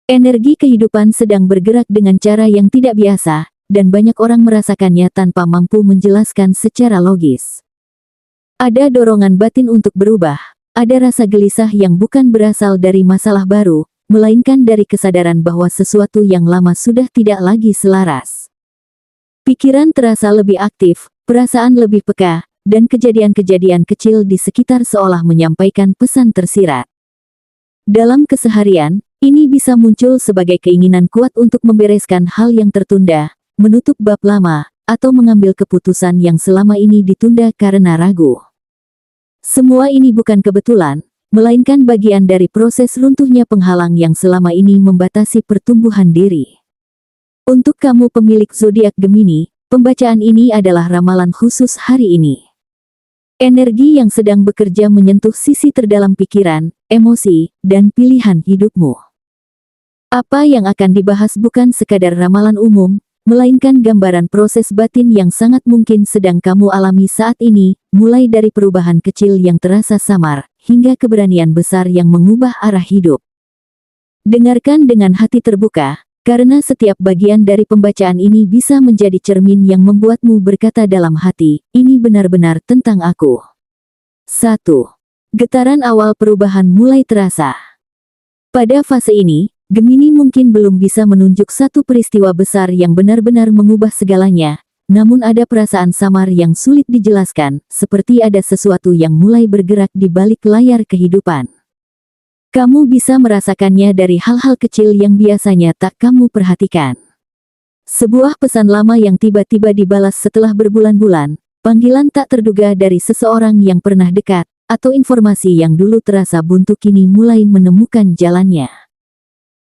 Energi kehidupan sedang bergerak dengan cara yang tidak biasa, dan banyak orang merasakannya tanpa mampu menjelaskan secara logis. Ada dorongan batin untuk berubah, ada rasa gelisah yang bukan berasal dari masalah baru, melainkan dari kesadaran bahwa sesuatu yang lama sudah tidak lagi selaras. Pikiran terasa lebih aktif, perasaan lebih peka, dan kejadian-kejadian kecil di sekitar seolah menyampaikan pesan tersirat. Dalam keseharian, ini bisa muncul sebagai keinginan kuat untuk membereskan hal yang tertunda, menutup bab lama, atau mengambil keputusan yang selama ini ditunda karena ragu. Semua ini bukan kebetulan, melainkan bagian dari proses runtuhnya penghalang yang selama ini membatasi pertumbuhan diri. Untuk kamu pemilik zodiak Gemini, pembacaan ini adalah ramalan khusus hari ini. Energi yang sedang bekerja menyentuh sisi terdalam pikiran, emosi, dan pilihan hidupmu. Apa yang akan dibahas bukan sekadar ramalan umum, melainkan gambaran proses batin yang sangat mungkin sedang kamu alami saat ini, mulai dari perubahan kecil yang terasa samar, hingga keberanian besar yang mengubah arah hidup. Dengarkan dengan hati terbuka, karena setiap bagian dari pembacaan ini bisa menjadi cermin yang membuatmu berkata dalam hati, ini benar-benar tentang aku. 1. Getaran awal perubahan mulai terasa. Pada fase ini, Gemini mungkin belum bisa menunjuk satu peristiwa besar yang benar-benar mengubah segalanya, namun ada perasaan samar yang sulit dijelaskan, seperti ada sesuatu yang mulai bergerak di balik layar kehidupan. Kamu bisa merasakannya dari hal-hal kecil yang biasanya tak kamu perhatikan. Sebuah pesan lama yang tiba-tiba dibalas setelah berbulan-bulan, panggilan tak terduga dari seseorang yang pernah dekat, atau informasi yang dulu terasa buntu kini mulai menemukan jalannya.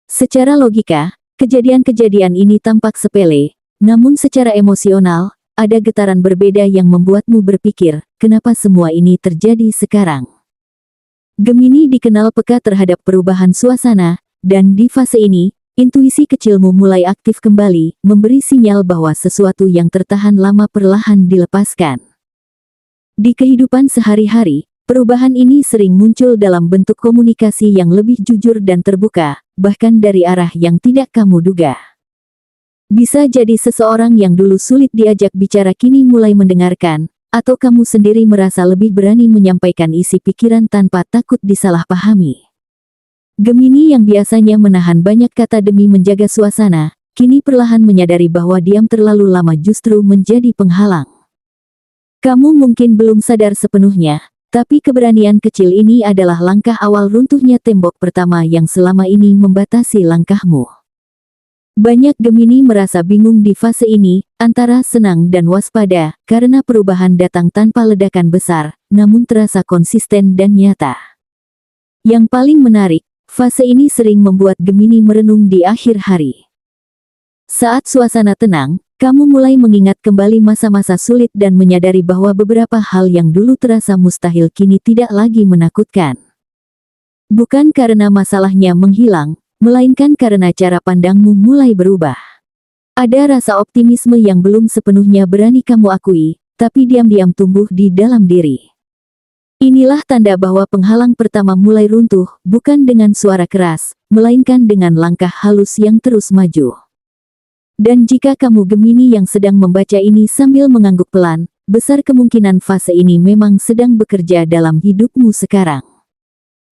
Secara logika, kejadian-kejadian ini tampak sepele, namun secara emosional, ada getaran berbeda yang membuatmu berpikir, kenapa semua ini terjadi sekarang? Gemini dikenal peka terhadap perubahan suasana, dan di fase ini, intuisi kecilmu mulai aktif kembali, memberi sinyal bahwa sesuatu yang tertahan lama perlahan dilepaskan. Di kehidupan sehari-hari, perubahan ini sering muncul dalam bentuk komunikasi yang lebih jujur dan terbuka, bahkan dari arah yang tidak kamu duga. Bisa jadi seseorang yang dulu sulit diajak bicara kini mulai mendengarkan, atau kamu sendiri merasa lebih berani menyampaikan isi pikiran tanpa takut disalahpahami. Gemini yang biasanya menahan banyak kata demi menjaga suasana, kini perlahan menyadari bahwa diam terlalu lama justru menjadi penghalang. Kamu mungkin belum sadar sepenuhnya, tapi keberanian kecil ini adalah langkah awal runtuhnya tembok pertama yang selama ini membatasi langkahmu. Banyak Gemini merasa bingung di fase ini, antara senang dan waspada, karena perubahan datang tanpa ledakan besar, namun terasa konsisten dan nyata. Yang paling menarik, fase ini sering membuat Gemini merenung di akhir hari. Saat suasana tenang, kamu mulai mengingat kembali masa-masa sulit dan menyadari bahwa beberapa hal yang dulu terasa mustahil kini tidak lagi menakutkan. Bukan karena masalahnya menghilang, melainkan karena cara pandangmu mulai berubah. Ada rasa optimisme yang belum sepenuhnya berani kamu akui, tapi diam-diam tumbuh di dalam diri. Inilah tanda bahwa penghalang pertama mulai runtuh, bukan dengan suara keras, melainkan dengan langkah halus yang terus maju. Dan jika kamu Gemini yang sedang membaca ini sambil mengangguk pelan, besar kemungkinan fase ini memang sedang bekerja dalam hidupmu sekarang.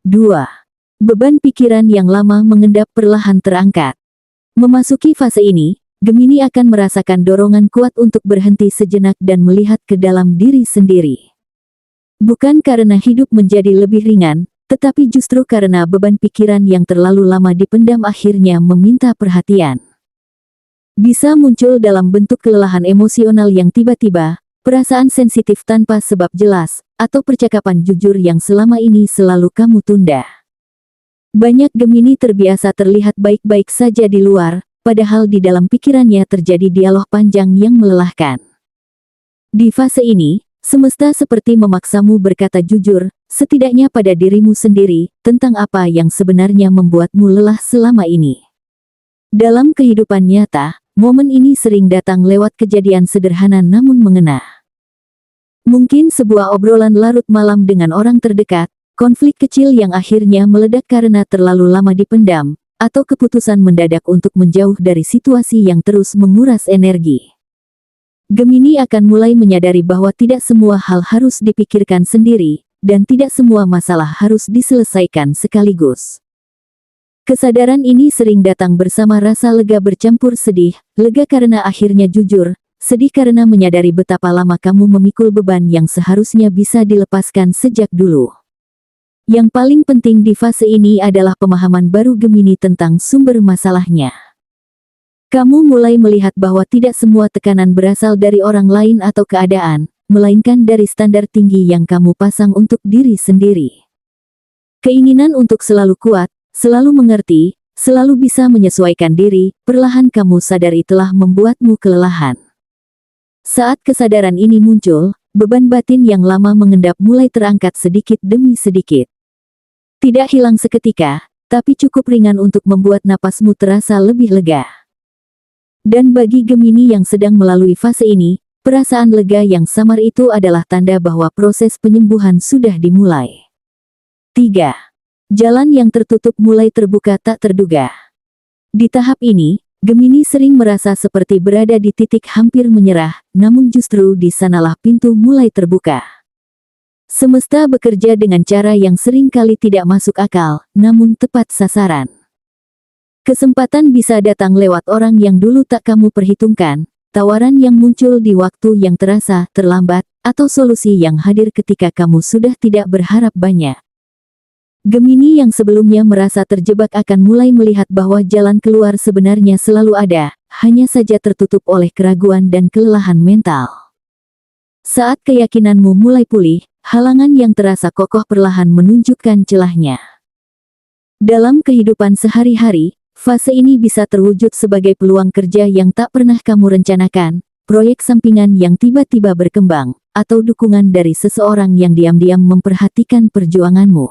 2. Beban pikiran yang lama mengendap perlahan terangkat. Memasuki fase ini, Gemini akan merasakan dorongan kuat untuk berhenti sejenak dan melihat ke dalam diri sendiri. Bukan karena hidup menjadi lebih ringan, tetapi justru karena beban pikiran yang terlalu lama dipendam akhirnya meminta perhatian. Bisa muncul dalam bentuk kelelahan emosional yang tiba-tiba, perasaan sensitif tanpa sebab jelas, atau percakapan jujur yang selama ini selalu kamu tunda. Banyak Gemini terbiasa terlihat baik-baik saja di luar, padahal di dalam pikirannya terjadi dialog panjang yang melelahkan. Di fase ini, semesta seperti memaksamu berkata jujur, setidaknya pada dirimu sendiri, tentang apa yang sebenarnya membuatmu lelah selama ini. Dalam kehidupan nyata, momen ini sering datang lewat kejadian sederhana namun mengena. Mungkin sebuah obrolan larut malam dengan orang terdekat, konflik kecil yang akhirnya meledak karena terlalu lama dipendam, atau keputusan mendadak untuk menjauh dari situasi yang terus menguras energi. Gemini akan mulai menyadari bahwa tidak semua hal harus dipikirkan sendiri, dan tidak semua masalah harus diselesaikan sekaligus. Kesadaran ini sering datang bersama rasa lega bercampur sedih, lega karena akhirnya jujur, sedih karena menyadari betapa lama kamu memikul beban yang seharusnya bisa dilepaskan sejak dulu. Yang paling penting di fase ini adalah pemahaman baru Gemini tentang sumber masalahnya. Kamu mulai melihat bahwa tidak semua tekanan berasal dari orang lain atau keadaan, melainkan dari standar tinggi yang kamu pasang untuk diri sendiri. Keinginan untuk selalu kuat, selalu mengerti, selalu bisa menyesuaikan diri, perlahan kamu sadari telah membuatmu kelelahan. Saat kesadaran ini muncul, beban batin yang lama mengendap mulai terangkat sedikit demi sedikit. Tidak hilang seketika, tapi cukup ringan untuk membuat napasmu terasa lebih lega. Dan bagi Gemini yang sedang melalui fase ini, perasaan lega yang samar itu adalah tanda bahwa proses penyembuhan sudah dimulai. 3. Jalan yang tertutup mulai terbuka tak terduga. Di tahap ini, Gemini sering merasa seperti berada di titik hampir menyerah, namun justru di sanalah pintu mulai terbuka. Semesta bekerja dengan cara yang sering kali tidak masuk akal, namun tepat sasaran. Kesempatan bisa datang lewat orang yang dulu tak kamu perhitungkan, tawaran yang muncul di waktu yang terasa terlambat, atau solusi yang hadir ketika kamu sudah tidak berharap banyak. Gemini yang sebelumnya merasa terjebak akan mulai melihat bahwa jalan keluar sebenarnya selalu ada, hanya saja tertutup oleh keraguan dan kelelahan mental. Saat keyakinanmu mulai pulih, halangan yang terasa kokoh perlahan menunjukkan celahnya. Dalam kehidupan sehari-hari, fase ini bisa terwujud sebagai peluang kerja yang tak pernah kamu rencanakan, proyek sampingan yang tiba-tiba berkembang, atau dukungan dari seseorang yang diam-diam memperhatikan perjuanganmu.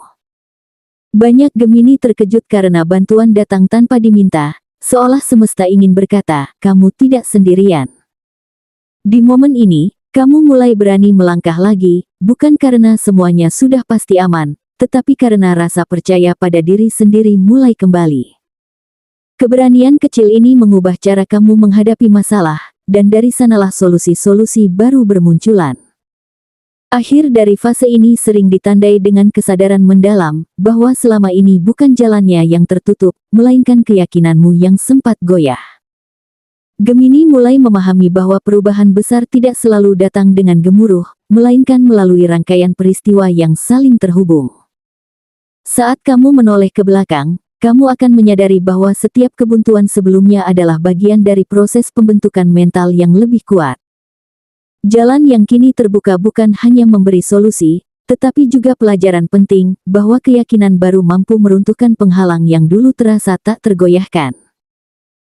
Banyak Gemini terkejut karena bantuan datang tanpa diminta, seolah semesta ingin berkata, kamu tidak sendirian. Di momen ini, kamu mulai berani melangkah lagi, bukan karena semuanya sudah pasti aman, tetapi karena rasa percaya pada diri sendiri mulai kembali. Keberanian kecil ini mengubah cara kamu menghadapi masalah, dan dari sanalah solusi-solusi baru bermunculan. Akhir dari fase ini sering ditandai dengan kesadaran mendalam, bahwa selama ini bukan jalannya yang tertutup, melainkan keyakinanmu yang sempat goyah. Gemini mulai memahami bahwa perubahan besar tidak selalu datang dengan gemuruh, melainkan melalui rangkaian peristiwa yang saling terhubung. Saat kamu menoleh ke belakang, kamu akan menyadari bahwa setiap kebuntuan sebelumnya adalah bagian dari proses pembentukan mental yang lebih kuat. Jalan yang kini terbuka bukan hanya memberi solusi, tetapi juga pelajaran penting, bahwa keyakinan baru mampu meruntuhkan penghalang yang dulu terasa tak tergoyahkan.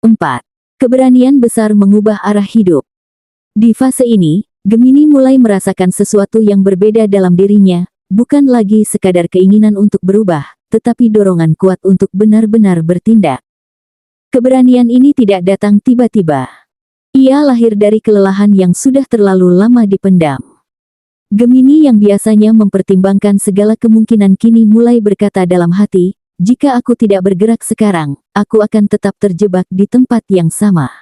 4. Keberanian besar mengubah arah hidup. Di fase ini, Gemini mulai merasakan sesuatu yang berbeda dalam dirinya, bukan lagi sekadar keinginan untuk berubah, tetapi dorongan kuat untuk benar-benar bertindak. Keberanian ini tidak datang tiba-tiba. Ia lahir dari kelelahan yang sudah terlalu lama dipendam. Gemini yang biasanya mempertimbangkan segala kemungkinan kini mulai berkata dalam hati, jika aku tidak bergerak sekarang, aku akan tetap terjebak di tempat yang sama.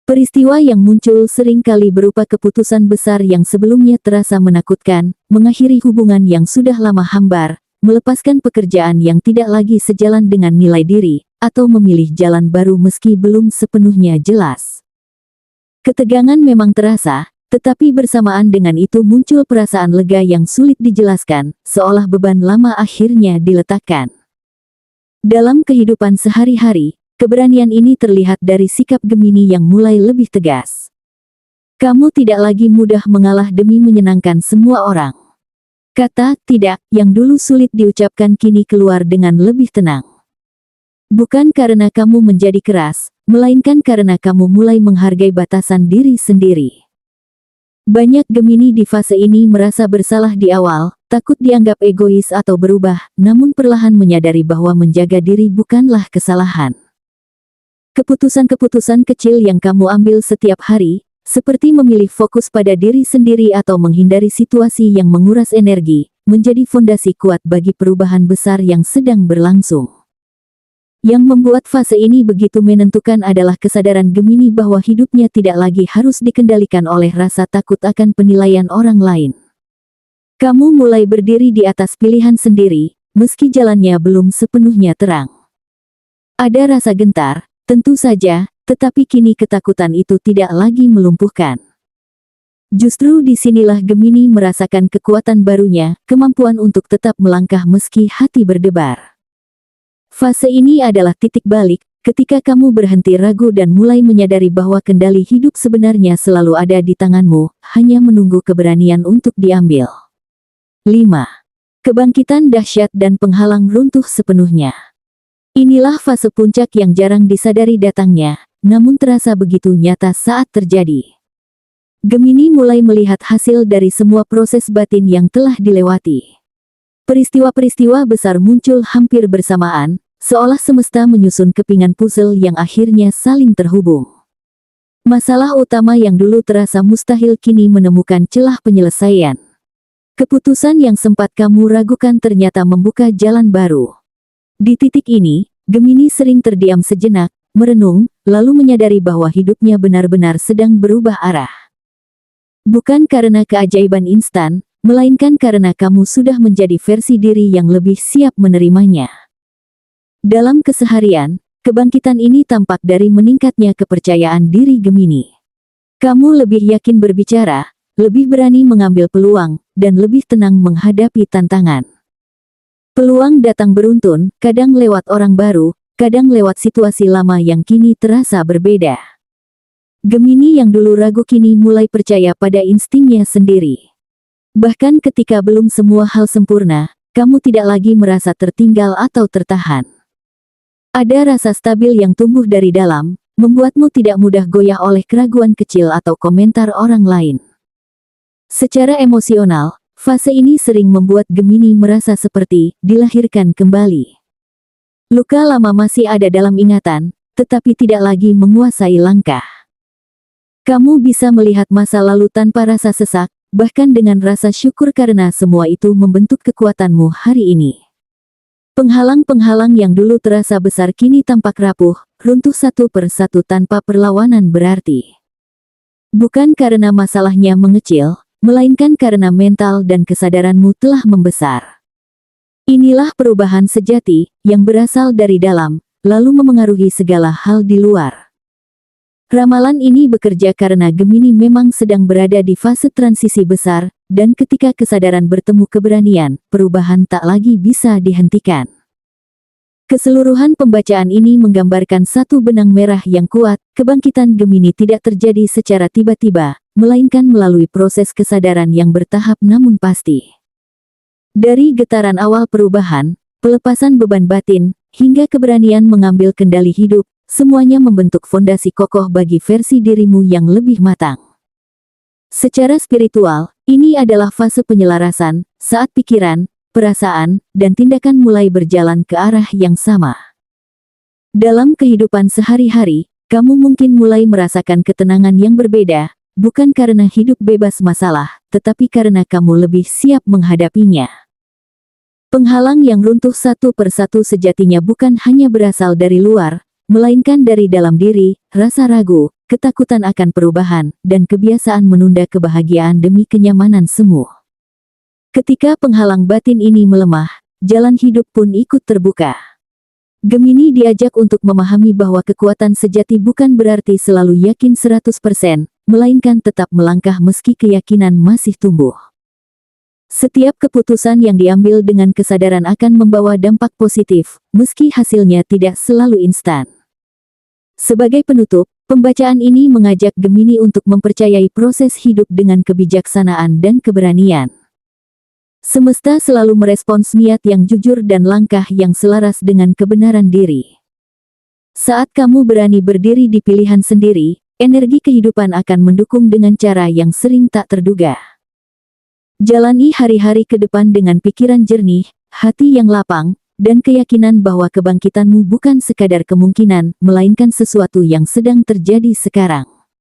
Peristiwa yang muncul sering kali berupa keputusan besar yang sebelumnya terasa menakutkan, mengakhiri hubungan yang sudah lama hambar, melepaskan pekerjaan yang tidak lagi sejalan dengan nilai diri, atau memilih jalan baru meski belum sepenuhnya jelas. Ketegangan memang terasa, tetapi bersamaan dengan itu muncul perasaan lega yang sulit dijelaskan, seolah beban lama akhirnya diletakkan. Dalam kehidupan sehari-hari, keberanian ini terlihat dari sikap Gemini yang mulai lebih tegas. Kamu tidak lagi mudah mengalah demi menyenangkan semua orang. Kata "tidak" yang dulu sulit diucapkan kini keluar dengan lebih tenang. Bukan karena kamu menjadi keras, melainkan karena kamu mulai menghargai batasan diri sendiri. Banyak Gemini di fase ini merasa bersalah di awal, takut dianggap egois atau berubah, namun perlahan menyadari bahwa menjaga diri bukanlah kesalahan. Keputusan-keputusan kecil yang kamu ambil setiap hari, seperti memilih fokus pada diri sendiri atau menghindari situasi yang menguras energi, menjadi fondasi kuat bagi perubahan besar yang sedang berlangsung. Yang membuat fase ini begitu menentukan adalah kesadaran Gemini bahwa hidupnya tidak lagi harus dikendalikan oleh rasa takut akan penilaian orang lain. Kamu mulai berdiri di atas pilihan sendiri, meski jalannya belum sepenuhnya terang. Ada rasa gentar, tentu saja, tetapi kini ketakutan itu tidak lagi melumpuhkan. Justru disinilah Gemini merasakan kekuatan barunya, kemampuan untuk tetap melangkah meski hati berdebar. Fase ini adalah titik balik, ketika kamu berhenti ragu dan mulai menyadari bahwa kendali hidup sebenarnya selalu ada di tanganmu, hanya menunggu keberanian untuk diambil. 5. Kebangkitan dahsyat dan penghalang runtuh sepenuhnya. Inilah fase puncak yang jarang disadari datangnya, namun terasa begitu nyata saat terjadi. Gemini mulai melihat hasil dari semua proses batin yang telah dilewati. Peristiwa-peristiwa besar muncul hampir bersamaan, seolah semesta menyusun kepingan puzzle yang akhirnya saling terhubung. Masalah utama yang dulu terasa mustahil kini menemukan celah penyelesaian. Keputusan yang sempat kamu ragukan ternyata membuka jalan baru. Di titik ini, Gemini sering terdiam sejenak, merenung, lalu menyadari bahwa hidupnya benar-benar sedang berubah arah. Bukan karena keajaiban instan, melainkan karena kamu sudah menjadi versi diri yang lebih siap menerimanya. Dalam keseharian, kebangkitan ini tampak dari meningkatnya kepercayaan diri Gemini. Kamu lebih yakin berbicara, lebih berani mengambil peluang, dan lebih tenang menghadapi tantangan. Peluang datang beruntun, kadang lewat orang baru, kadang lewat situasi lama yang kini terasa berbeda. Gemini yang dulu ragu kini mulai percaya pada instingnya sendiri. Bahkan ketika belum semua hal sempurna, kamu tidak lagi merasa tertinggal atau tertahan. Ada rasa stabil yang tumbuh dari dalam, membuatmu tidak mudah goyah oleh keraguan kecil atau komentar orang lain. Secara emosional, fase ini sering membuat Gemini merasa seperti dilahirkan kembali. Luka lama masih ada dalam ingatan, tetapi tidak lagi menguasai langkah. Kamu bisa melihat masa lalu tanpa rasa sesak, bahkan dengan rasa syukur karena semua itu membentuk kekuatanmu hari ini. Penghalang-penghalang yang dulu terasa besar kini tampak rapuh, runtuh satu persatu tanpa perlawanan berarti. Bukan karena masalahnya mengecil, melainkan karena mental dan kesadaranmu telah membesar. Inilah perubahan sejati, yang berasal dari dalam, lalu memengaruhi segala hal di luar. Ramalan ini bekerja karena Gemini memang sedang berada di fase transisi besar, dan ketika kesadaran bertemu keberanian, perubahan tak lagi bisa dihentikan. Keseluruhan pembacaan ini menggambarkan satu benang merah yang kuat, kebangkitan Gemini tidak terjadi secara tiba-tiba, melainkan melalui proses kesadaran yang bertahap namun pasti. Dari getaran awal perubahan, pelepasan beban batin, hingga keberanian mengambil kendali hidup, semuanya membentuk fondasi kokoh bagi versi dirimu yang lebih matang. Secara spiritual, ini adalah fase penyelarasan, saat pikiran, perasaan, dan tindakan mulai berjalan ke arah yang sama. Dalam kehidupan sehari-hari, kamu mungkin mulai merasakan ketenangan yang berbeda, bukan karena hidup bebas masalah, tetapi karena kamu lebih siap menghadapinya. Penghalang yang runtuh satu persatu sejatinya bukan hanya berasal dari luar, melainkan dari dalam diri, rasa ragu, ketakutan akan perubahan, dan kebiasaan menunda kebahagiaan demi kenyamanan semu. Ketika penghalang batin ini melemah, jalan hidup pun ikut terbuka. Gemini diajak untuk memahami bahwa kekuatan sejati bukan berarti selalu yakin 100%, melainkan tetap melangkah meski keyakinan masih tumbuh. Setiap keputusan yang diambil dengan kesadaran akan membawa dampak positif, meski hasilnya tidak selalu instan. Sebagai penutup, pembacaan ini mengajak Gemini untuk mempercayai proses hidup dengan kebijaksanaan dan keberanian. Semesta selalu merespons niat yang jujur dan langkah yang selaras dengan kebenaran diri. Saat kamu berani berdiri di pilihan sendiri, energi kehidupan akan mendukung dengan cara yang sering tak terduga. Jalani hari-hari ke depan dengan pikiran jernih, hati yang lapang, dan keyakinan bahwa kebangkitanmu bukan sekadar kemungkinan, melainkan sesuatu yang sedang terjadi sekarang.